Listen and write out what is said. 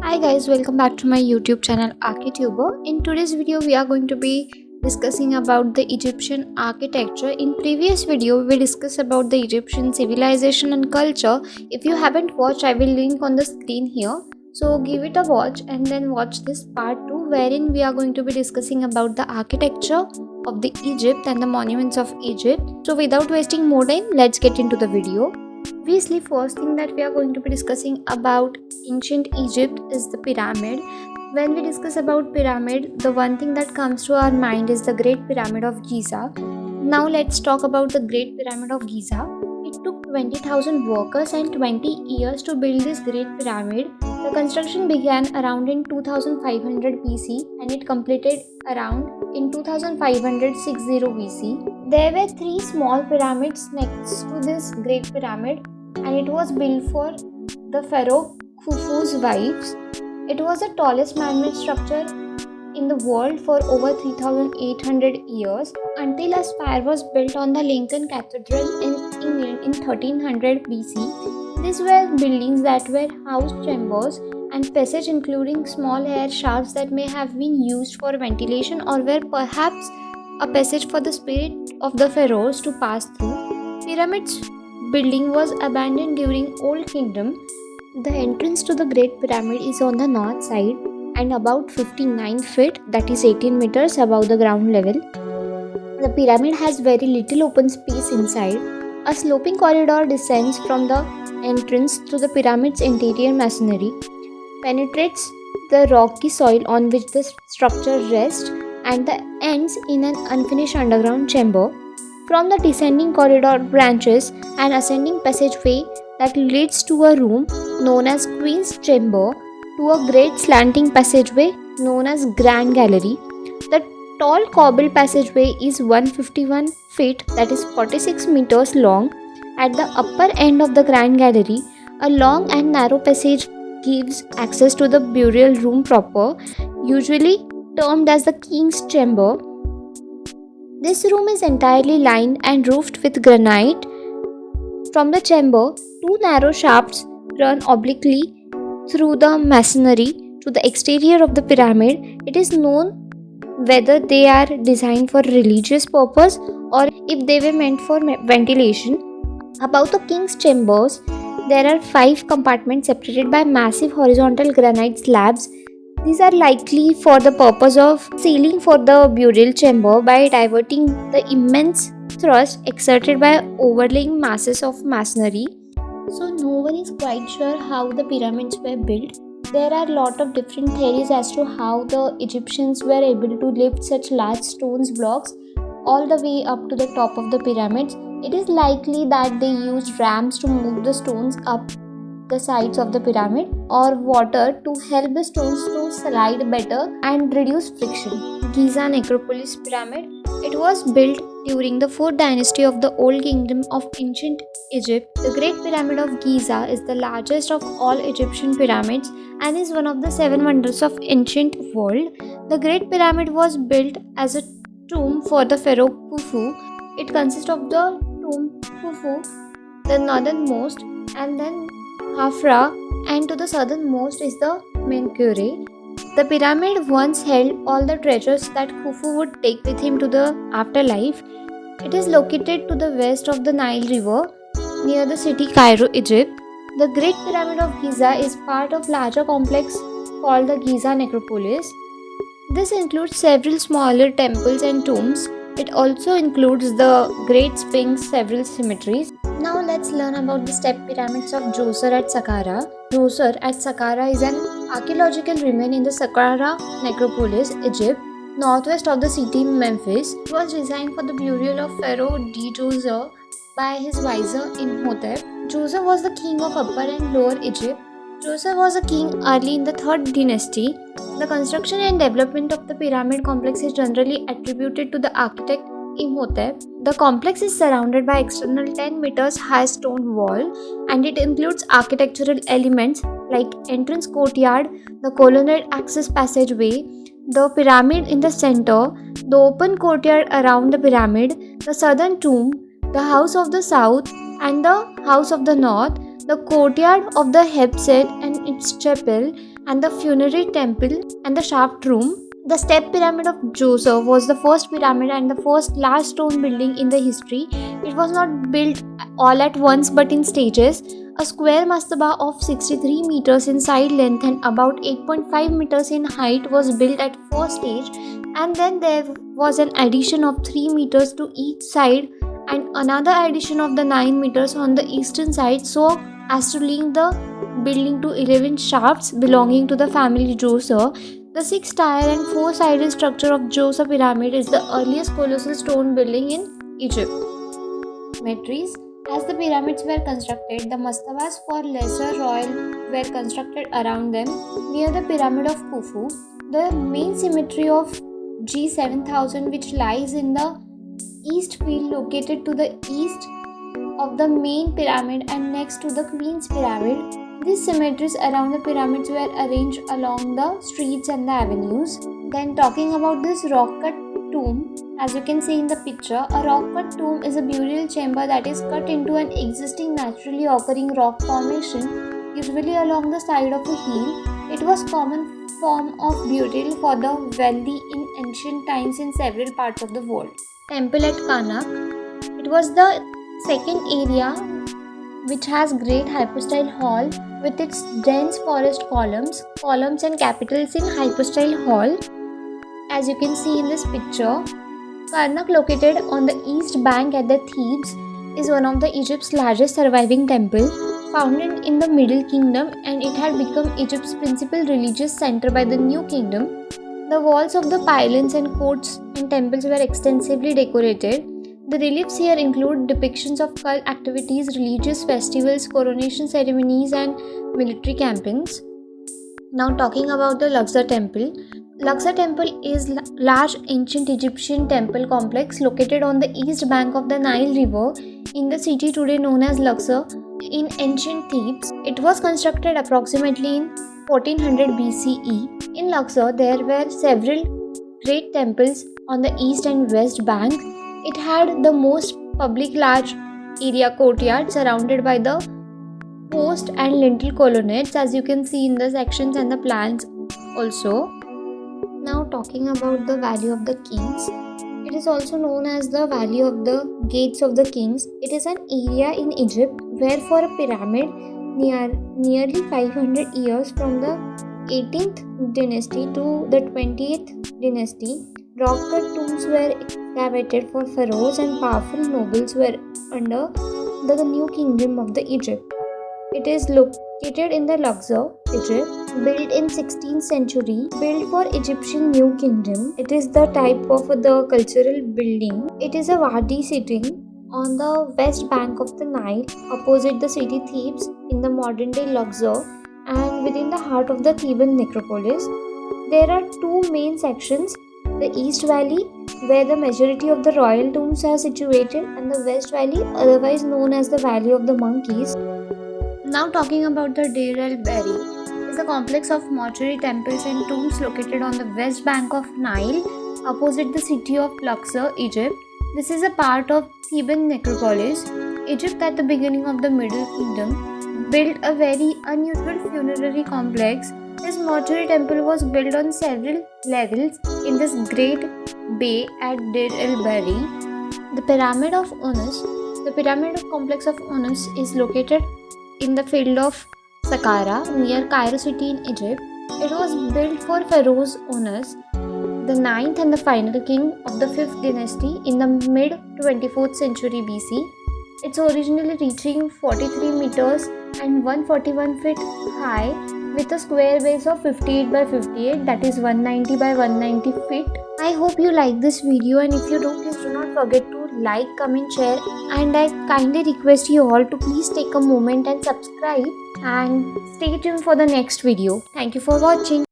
Hi guys, welcome back to my YouTube channel Archituber. In today's video we are going to be discussing about the Egyptian architecture. In previous video we discussed about the Egyptian civilization and culture. If you haven't watched, I will link on the screen here. So give it a watch and then watch this part 2 wherein we are going to be discussing about the architecture of the Egypt and the monuments of Egypt. So without wasting more time, let's get into the video. Obviously, first thing that we are going to be discussing about ancient Egypt is the pyramid. When we discuss about pyramid, the one thing that comes to our mind is the Great Pyramid of Giza. Now let's talk about the Great Pyramid of Giza. It took 20,000 workers and 20 years to build this Great Pyramid. The construction began around in 2500 BC and it completed around in 2560 BC. There were 3 small pyramids next to this Great Pyramid and it was built for the pharaoh Khufu's wives. It was the tallest man-made structure in the world for over 3,800 years until a spire was built on the Lincoln Cathedral in England in 1300 BC. These were buildings that were house chambers and passage including small air shafts that may have been used for ventilation or were perhaps a passage for the spirit of the pharaohs to pass through. Pyramids building was abandoned during Old Kingdom. The entrance to the Great Pyramid is on the north side and about 59 feet, that is 18 meters above the ground level. The pyramid has very little open space inside. A sloping corridor descends from the entrance to the pyramid's interior masonry, penetrates the rocky soil on which the structure rests, and ends in an unfinished underground chamber. From the descending corridor branches an ascending passageway that leads to a room known as Queen's Chamber, to a great slanting passageway known as Grand Gallery. The tall cobbled passageway is 151 feet, that is 46 meters long. At the upper end of the Grand Gallery, a long and narrow passage gives access to the burial room proper, usually termed as the King's Chamber. This room is entirely lined and roofed with granite. From the chamber, 2 narrow shafts run obliquely through the masonry to the exterior of the pyramid. It is known whether they are designed for religious purpose or if they were meant for ventilation. Above the king's chambers, there are 5 compartments separated by massive horizontal granite slabs. These are likely for the purpose of sealing for the burial chamber by diverting the immense thrust exerted by overlaying masses of masonry. So no one is quite sure how the pyramids were built. There are a lot of different theories as to how the Egyptians were able to lift such large stones blocks all the way up to the top of the pyramids. It is likely that they used rams to move the stones up the sides of the pyramid or water to help the stones to slide better and reduce friction. Giza Necropolis Pyramid. It was built during the 4th dynasty of the Old Kingdom of ancient Egypt. The Great Pyramid of Giza is the largest of all Egyptian pyramids and is one of the 7 wonders of ancient world. The Great Pyramid was built as a tomb for the pharaoh Khufu. It consists of the tomb Khufu, the northernmost, and then Hafra, and to the southernmost is the Menkaure. The pyramid once held all the treasures that Khufu would take with him to the afterlife. It is located to the west of the Nile River near the city Cairo, Egypt. The Great Pyramid of Giza is part of larger complex called the Giza Necropolis. This includes several smaller temples and tombs. It also includes the Great Sphinx, several cemeteries. Now let's learn about the step pyramids of Luxor at Sakara. Luxor at Sakara is an archaeological remain in the Sakara Necropolis, Egypt, northwest of the city Memphis. It was designed for the burial of Pharaoh Djoser by his vizier Imhotep. Djoser was the king of Upper and Lower Egypt. Djoser was a king early in the 3rd dynasty. The construction and development of the pyramid complex is generally attributed to the architect Imhotep. The complex is surrounded by external 10 meters high stone wall and it includes architectural elements like entrance courtyard, the colonnade access passageway, the pyramid in the center, the open courtyard around the pyramid, the southern tomb, the house of the south and the house of the north, the courtyard of the Hebset and its chapel, and the funerary temple and the shaft room. The step pyramid of Djoser was the first pyramid and the first large stone building in the history. It was not built all at once but in stages. A square mastaba of 63 meters in side length and about 8.5 meters in height was built at first stage, and then there was an addition of 3 meters to each side and another addition of the 9 meters on the eastern side, so as to link the building to 11 shafts belonging to the family Djoser. The 6-tier and 4-sided structure of Djoser pyramid is the earliest colossal stone building in Egypt. Cemeteries. As the pyramids were constructed, the mastabas for lesser royal were constructed around them near the pyramid of Khufu. The main cemetery of G7000, which lies in the east field located to the east of the main pyramid and next to the Queen's Pyramid. These cemeteries around the pyramids were arranged along the streets and the avenues. Then talking about this rock-cut tomb, as you can see in the picture, a rock-cut tomb is a burial chamber that is cut into an existing naturally occurring rock formation, usually along the side of a hill. It was common form of burial for the wealthy in ancient times in several parts of the world. Temple at Karnak. It was the second area which has great hypostyle hall with its dense forest columns and capitals in hypostyle hall. As you can see in this picture, Karnak, located on the east bank at the Thebes, is one of the Egypt's largest surviving temple, founded in the Middle Kingdom, and it had become Egypt's principal religious center by the New Kingdom. The walls of the pylons and courts and temples were extensively decorated. The reliefs here include depictions of cult activities, religious festivals, coronation ceremonies, and military campaigns. Now talking about the Luxor temple. Luxor temple is large ancient Egyptian temple complex located on the east bank of the Nile River in the city today known as Luxor in ancient Thebes. It was constructed approximately in 1400 BCE. In Luxor, there were several great temples on the east and west bank. It had the most public large area courtyard surrounded by the post and lintel colonnades, as you can see in the sections and the plans also. Now talking about the Valley of the Kings. It is also known as the Valley of the Gates of the Kings. It is an area in Egypt where for a pyramid nearly 500 years from the 18th dynasty to the 20th dynasty, rock-cut tombs were excavated for pharaohs and powerful nobles were under the new kingdom of the Egypt. It is located in the Luxor, Egypt, built in 16th century, built for Egyptian New Kingdom. It is the type of the cultural building. It is a wadi sitting on the west bank of the Nile, opposite the city Thebes in the modern-day Luxor and within the heart of the Theban necropolis. There are two main sections, the East Valley, where the majority of the royal tombs are situated, and the West Valley, otherwise known as the Valley of the Monkeys. Now talking about the Deir el-Bahri, is a complex of mortuary temples and tombs located on the west bank of Nile, opposite the city of Luxor, Egypt. This is a part of Theban necropolis. Egypt at the beginning of the Middle Kingdom built a very unusual funerary complex. This mortuary temple was built on several levels in this great bay at Deir el-Bahri. The Pyramid of Unas. The pyramid complex of Unas is located in the field of Sakara near Cairo city in Egypt. It was built for Pharaoh Unas, the 9th and the final king of the 5th dynasty in the mid-24th century BC. It's originally reaching 43 meters and 141 feet high with a square base of 58 by 58, that is 190 by 190 feet. I hope you like this video, and if you do, please do not forget to like, comment, share, and I kindly request you all to please take a moment and subscribe and stay tuned for the next video. Thank you for watching.